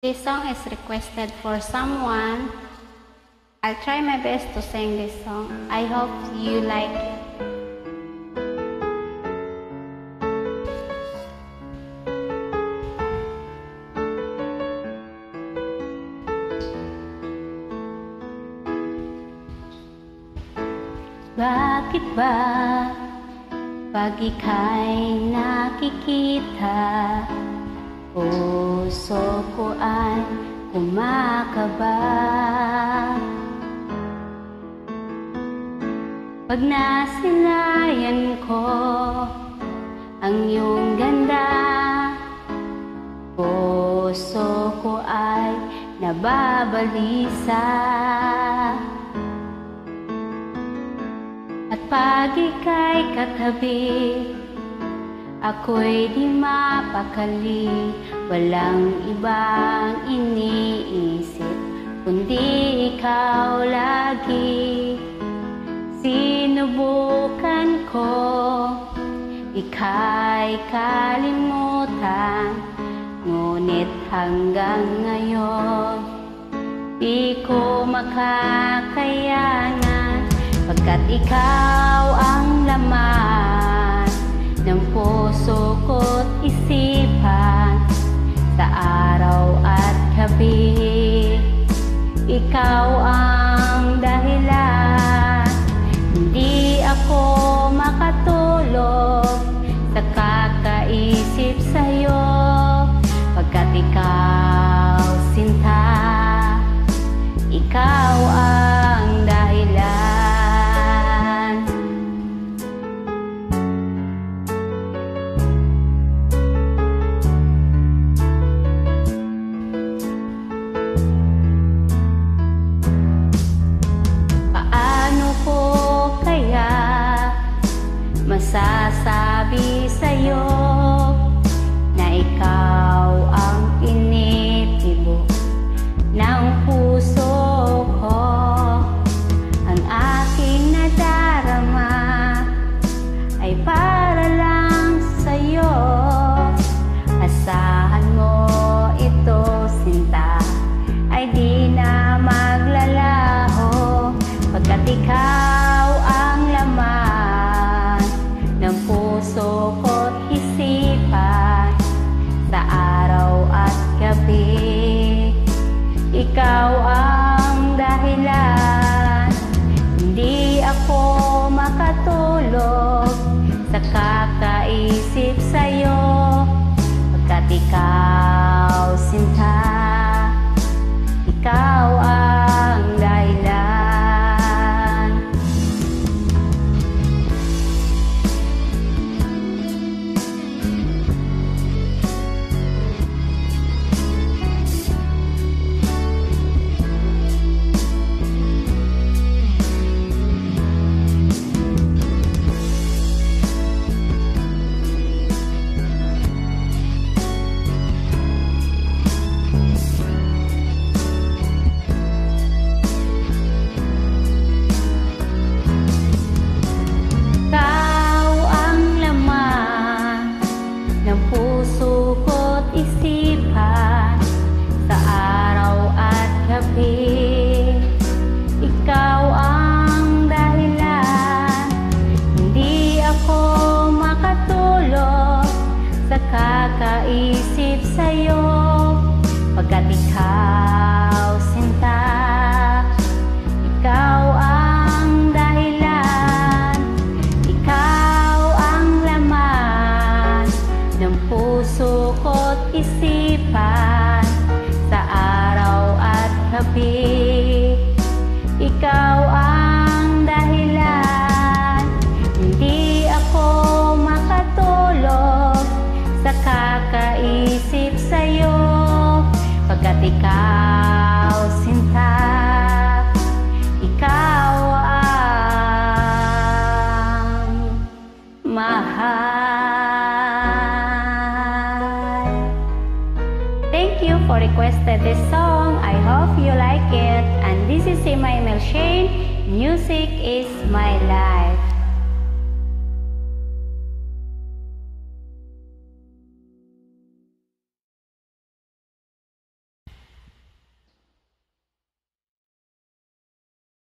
This song is requested for someone. I'll try my best to sing this song. I hope you like it. Bakit ba pag ika'y nakikita, puso ko ay kumakaba? Pag nasilayan ko ang iyong ganda, puso ko ay nababalisa. At pag ika'y katabi, ako'y di mapakali. Walang ibang iniisip kundi ikaw lagi. Sinubukan ko ika'y kalimutan, ngunit hanggang ngayon di ko makakayanan. Pagkat ikaw ang laman ng puso ko't isipan, sa araw at gabi, ikaw ang dahilan. Hindi ako makatulog sa kakaisip sa'yo, pagkat ikaw sinta, ikaw ang dahilan. Masasabi sa'yo na ikaw ang tinitibok ng puso ko. Ang aking nadarama ay para lang sa'yo. Asahan mo ito, sinta, ay di na maglalaho, pagkat ikaw ang laman ng puso ko't isipan, sa araw at gabi, ikaw ang dahilan. Hindi ako makatulog sa kakaisip sa'yo, pagkat ikaw sinta, ikaw ang dahilan. Ikaw ang dahilan. Hindi ako makatulog sa kakaisip sa'yo, pagkat ikaw sinta, ikaw ang dahilan. Ikaw ang laman ng puso ko't isipan, sa araw at gabi, ikaw ang dahilan. Hindi ako makatulog sa kakaisip sa'yo, pagkat ikaw sinta, ikaw ang mahal. Thank you for requesting this song. I hope you like it. And this is Emma Shane. Music is my life.